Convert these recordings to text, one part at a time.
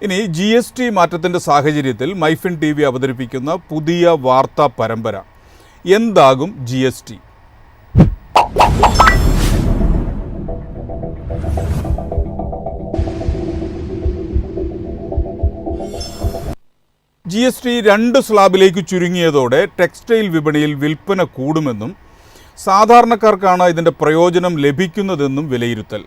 ഇനി GST മാറ്റത്തിൻ്റെ സാഹചര്യത്തിൽ മൈഫിൻ TV അവതരിപ്പിക്കുന്ന പുതിയ വാർത്താ പരമ്പര എന്താകും GST? GST 2 സ്ലാബിലേക്ക് ചുരുങ്ങിയതോടെ ടെക്സ്റ്റൈൽ വിപണിയിൽ വിൽപ്പന കൂടുമെന്നും സാധാരണക്കാർക്കാണ് ഇതിൻ്റെ പ്രയോജനം ലഭിക്കുന്നതെന്നും വിലയിരുത്തൽ.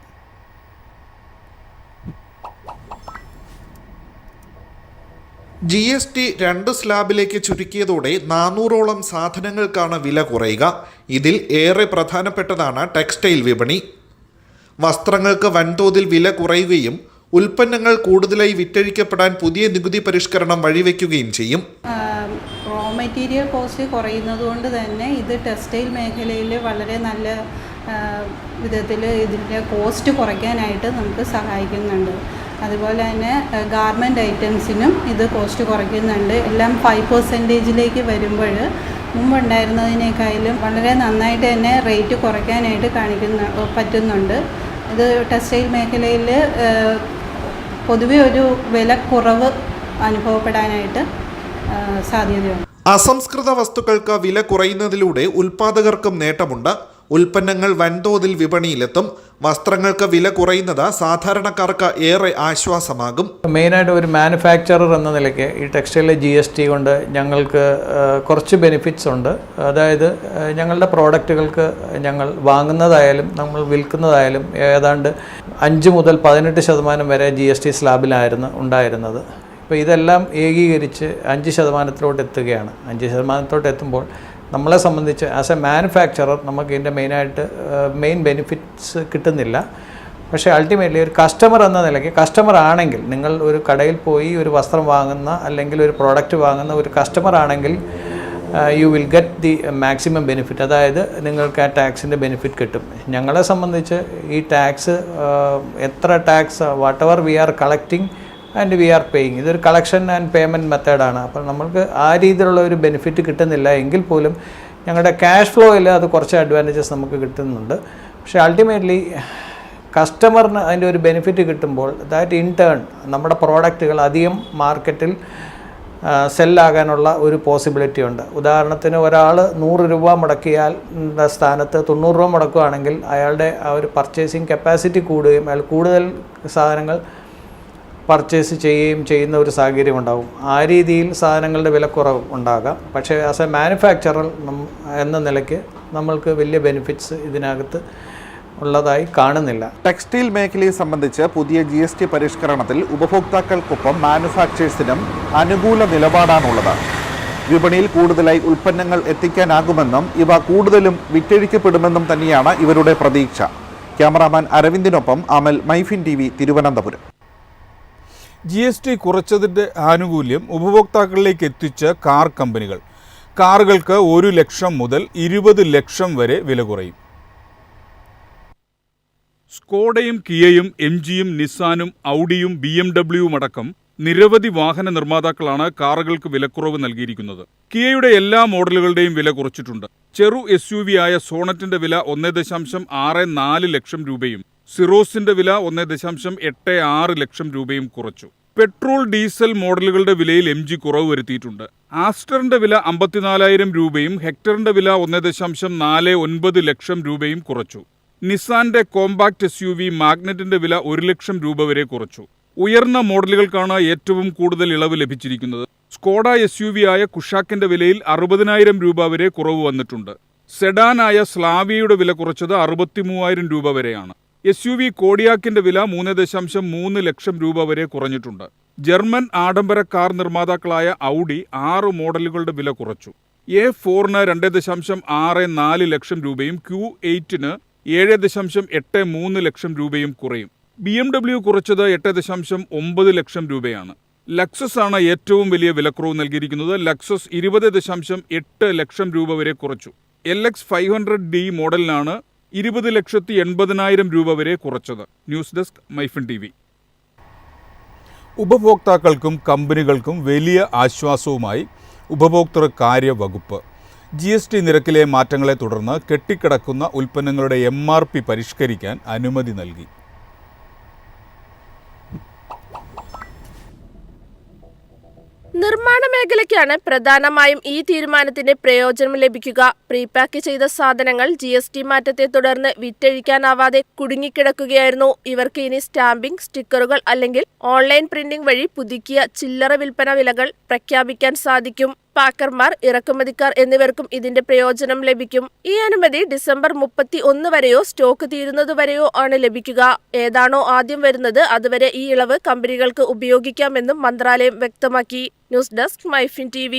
GST 2 സ്ലാബിലേക്ക് ചുരുക്കിയതോടെ 400ഓളം സാധനങ്ങൾക്കാണ് വില കുറയുക. ഇതിൽ ഏറെ പ്രധാനപ്പെട്ടതാണ് ടെക്സ്റ്റൈൽ വിപണി. വസ്ത്രങ്ങൾക്ക് വൻതോതിൽ വില കുറയുകയും ഉൽപ്പന്നങ്ങൾ കൂടുതലായി വിറ്റഴിക്കപ്പെടാൻ പുതിയ നികുതി പരിഷ്കരണം വഴിവെക്കുകയും ചെയ്യും. റോ മെറ്റീരിയൽ കോസ്റ്റ് കുറയുന്നതുകൊണ്ട് തന്നെ ഇത് ടെക്സ്റ്റൈൽ മേഖലയിൽ വളരെ നല്ല വിധത്തിൽ ഇതിൻ്റെ കോസ്റ്റ് കുറയ്ക്കാനായിട്ട് നമുക്ക് സഹായിക്കുന്നുണ്ട്. അതുപോലെ തന്നെ ഗാർമെൻറ്റ് ഐറ്റംസിനും ഇത് കോസ്റ്റ് കുറയ്ക്കുന്നുണ്ട്. എല്ലാം 5% വരുമ്പോൾ മുമ്പുണ്ടായിരുന്നതിനേക്കാളും വളരെ നന്നായിട്ട് തന്നെ റേറ്റ് കുറയ്ക്കാനായിട്ട് പറ്റുന്നുണ്ട്. ഇത് ടെക്സ്റ്റൈൽ മേഖലയിൽ പൊതുവെ ഒരു വിലക്കുറവ് അനുഭവപ്പെടാനായിട്ട് സാധ്യതയുണ്ട്. അസംസ്കൃത വസ്തുക്കൾക്ക് വില കുറയുന്നതിലൂടെ ഉൽപ്പാദകർക്കും നേട്ടമുണ്ട്. ഉൽപ്പന്നങ്ങൾ വൻതോതിൽ വിപണിയിലെത്തും. വസ്ത്രങ്ങൾക്ക് വില കുറയുന്നത് സാധാരണക്കാർക്ക് ഏറെ ആശ്വാസമാകും. മെയിനായിട്ട് ഒരു മാനുഫാക്ചറർ എന്ന നിലയ്ക്ക് ഈ ടെക്സ്റ്റൈലിലെ GST കൊണ്ട് ഞങ്ങൾക്ക് കുറച്ച് ബെനിഫിറ്റ്സ് ഉണ്ട്. അതായത് ഞങ്ങളുടെ പ്രോഡക്റ്റുകൾക്ക് ഞങ്ങൾ വാങ്ങുന്നതായാലും നമ്മൾ വിൽക്കുന്നതായാലും ഏതാണ്ട് 5 മുതൽ 18% വരെ GST സ്ലാബിലായിരുന്നു ഉണ്ടായിരുന്നത്. ഇപ്പോൾ ഇതെല്ലാം ഏകീകരിച്ച് 5% എത്തുകയാണ്. 5% എത്തുമ്പോൾ നമ്മളെ സംബന്ധിച്ച് ആസ് എ മാനുഫാക്ചറർ നമുക്ക് ഇതിൻ്റെ മെയിൻ ബെനിഫിറ്റ്സ് കിട്ടുന്നില്ല. പക്ഷേ അൾട്ടിമേറ്റ്ലി ഒരു കസ്റ്റമർ എന്ന നിലയ്ക്ക്, കസ്റ്റമർ ആണെങ്കിൽ നിങ്ങൾ ഒരു കടയിൽ പോയി ഒരു വസ്ത്രം വാങ്ങുന്ന അല്ലെങ്കിൽ ഒരു പ്രോഡക്റ്റ് വാങ്ങുന്ന ഒരു കസ്റ്റമർ ആണെങ്കിൽ you will get the maximum benefit. അതായത് നിങ്ങൾക്ക് ആ ടാക്സിൻ്റെ ബെനിഫിറ്റ് കിട്ടും. ഞങ്ങളെ സംബന്ധിച്ച് ഈ ടാക്സ് എത്ര tax whatever we are collecting and we are paying, ഇതൊരു കളക്ഷൻ ആൻഡ് പേയ്മെൻറ്റ് മെത്തേഡാണ്. അപ്പോൾ നമ്മൾക്ക് ആ രീതിയിലുള്ള ഒരു ബെനിഫിറ്റ് കിട്ടുന്നില്ല എങ്കിൽ പോലും ഞങ്ങളുടെ ക്യാഷ് ഫ്ലോയിൽ അത് കുറച്ച് അഡ്വാൻറ്റേജസ് നമുക്ക് കിട്ടുന്നുണ്ട്. പക്ഷേ അൾട്ടിമേറ്റ്ലി കസ്റ്റമറിന് അതിൻ്റെ ഒരു ബെനിഫിറ്റ് കിട്ടുമ്പോൾ ദാറ്റ് ഇൻ ടേൺ നമ്മുടെ പ്രോഡക്റ്റുകൾ അധികം മാർക്കറ്റിൽ സെല്ലാകാനുള്ള ഒരു പോസിബിലിറ്റി ഉണ്ട്. ഉദാഹരണത്തിന് ഒരാൾ 100 രൂപ മുടക്കിയാൽ സ്ഥാനത്ത് 90 രൂപ മുടക്കുകയാണെങ്കിൽ അയാളുടെ ആ ഒരു പർച്ചേസിങ് കപ്പാസിറ്റി കൂടുകയും അയാൾ കൂടുതൽ സാധനങ്ങൾ പർച്ചേസ് ചെയ്യുന്ന ഒരു സാഹചര്യം ഉണ്ടാകും. ആ രീതിയിൽ സാധനങ്ങളുടെ വിലക്കുറവ് ഉണ്ടാകാം. പക്ഷേ ആസ് എ മാനുഫാക്ചറർ എന്ന നിലയ്ക്ക് നമ്മൾക്ക് വലിയ ബെനിഫിറ്റ്സ് ഇതിനകത്ത് ഉള്ളതായി കാണുന്നില്ല. ടെക്സ്റ്റൈൽ മേഖലയെ സംബന്ധിച്ച് പുതിയ GST പരിഷ്കരണത്തിൽ ഉപഭോക്താക്കൾക്കൊപ്പം മാനുഫാക്ചേഴ്സിനും അനുകൂല നിലപാടാണുള്ളത്. വിപണിയിൽ കൂടുതലായി ഉൽപ്പന്നങ്ങൾ എത്തിക്കാനാകുമെന്നും ഇവ കൂടുതലും വിറ്റഴിക്കപ്പെടുമെന്നും തന്നെയാണ് ഇവരുടെ പ്രതീക്ഷ. ക്യാമറാമാൻ അരവിന്ദിനൊപ്പം അമൽ, മൈഫിൻ TV, തിരുവനന്തപുരം. GST കുറച്ചതിൻ്റെ ആനുകൂല്യം ഉപഭോക്താക്കളിലേക്ക് എത്തിച്ച കാർ കമ്പനികൾ. കാറുകൾക്ക് 1 ലക്ഷം മുതൽ 20 ലക്ഷം വരെ വില കുറയും. സ്കോഡയും കിയയും MGയും നിസാനും ഔഡിയും BMW അടക്കം നിരവധി വാഹന നിർമ്മാതാക്കളാണ് കാറുകൾക്ക് വിലക്കുറവ് നൽകിയിരിക്കുന്നത്. കിയയുടെ എല്ലാ മോഡലുകളുടെയും വില കുറച്ചിട്ടുണ്ട്. ചെറു SUV ആയ സോണറ്റിന്റെ വില 1.64 ലക്ഷം രൂപയും സിറോസിന്റെ വില 1.86 ലക്ഷം രൂപയും കുറച്ചു. പെട്രോൾ ഡീസൽ മോഡലുകളുടെ വിലയിൽ MG കുറവ് വരുത്തിയിട്ടുണ്ട്. ആസ്റ്ററിന്റെ വില 54,000 രൂപയും ഹെക്ടറിന്റെ വില 1.49 ലക്ഷം രൂപയും കുറച്ചു. നിസാന്റെ കോമ്പാക്ട് SUV മാഗ്നറ്റിന്റെ വില 1 ലക്ഷം രൂപ വരെ കുറച്ചു. ഉയർന്ന മോഡലുകൾക്കാണ് ഏറ്റവും കൂടുതൽ ഇളവ് ലഭിച്ചിരിക്കുന്നത്. സ്കോഡ SUV ആയ കുഷാക്കിന്റെ വിലയിൽ 60,000 രൂപ വരെ കുറവ് വന്നിട്ടുണ്ട്. സെഡാനായ സ്ലാവിയയുടെ വില കുറച്ചത് 63,000 രൂപ വരെയാണ്. SUV കോഡിയാക്കിന്റെ വില 3.3 ലക്ഷം രൂപ വരെ കുറഞ്ഞിട്ടുണ്ട്. ജർമ്മൻ ആഡംബര കാർ നിർമ്മാതാക്കളായ ഔഡി 6 മോഡലുകളുടെ വില കുറച്ചു. A4ന് 2.64 ലക്ഷം രൂപയും Q8ന് 7.83 ലക്ഷം രൂപയും കുറയും. BMW കുറച്ചത് 8.9 ലക്ഷം രൂപയാണ്. ലക്സസ് ആണ് ഏറ്റവും വലിയ വിലക്കുറവ് നൽകിയിരിക്കുന്നത്. ലക്സസ് 20.8 ലക്ഷം രൂപ വരെ കുറച്ചു. LX 500D മോഡലിനാണ് 20,80,000 രൂപ വരെ കുറച്ചത്. News desk, MyFin TV. ഉപഭോക്താക്കൾക്കും കമ്പനികൾക്കും വലിയ ആശ്വാസവുമായി ഉപഭോക്തൃ കാര്യ വകുപ്പ്. GST നിരക്കിലെ മാറ്റങ്ങളെ തുടർന്ന് കെട്ടിക്കിടക്കുന്ന ഉൽപ്പന്നങ്ങളുടെ MRP പരിഷ്കരിക്കാൻ അനുമതി നൽകി. നിർമ്മാണ മേഖലയ്ക്കാണ് പ്രധാനമായും ഈ തീരുമാനത്തിന്റെ പ്രയോജനം ലഭിക്കുക. പ്രീപാക്ക് ചെയ്ത സാധനങ്ങൾ GST മാറ്റത്തെ തുടർന്ന് വിറ്റഴിക്കാനാവാതെ കുടുങ്ങിക്കിടക്കുകയായിരുന്നു. ഇവർക്ക് ഇനി സ്റ്റാമ്പിംഗ്, സ്റ്റിക്കറുകൾ അല്ലെങ്കിൽ ഓൺലൈൻ പ്രിന്റിംഗ് വഴി പുതുക്കിയ ചില്ലറ വിൽപ്പന വിലകൾ പ്രഖ്യാപിക്കാൻ സാധിക്കും. പാക്കർമാർ, ഇറക്കുമതിക്കാർ എന്നിവർക്കും ഇതിന്റെ പ്രയോജനം ലഭിക്കും. ഈ അനുമതി ഡിസംബർ 31 വരെയോ സ്റ്റോക്ക് തീരുന്നതുവരെയോ ആണ് ലഭിക്കുക. ഏതാണോ ആദ്യം വരുന്നത് അതുവരെ ഈ ഇളവ് കമ്പനികൾക്ക് ഉപയോഗിക്കാമെന്നും മന്ത്രാലയം വ്യക്തമാക്കി. News desk, MyFin TV.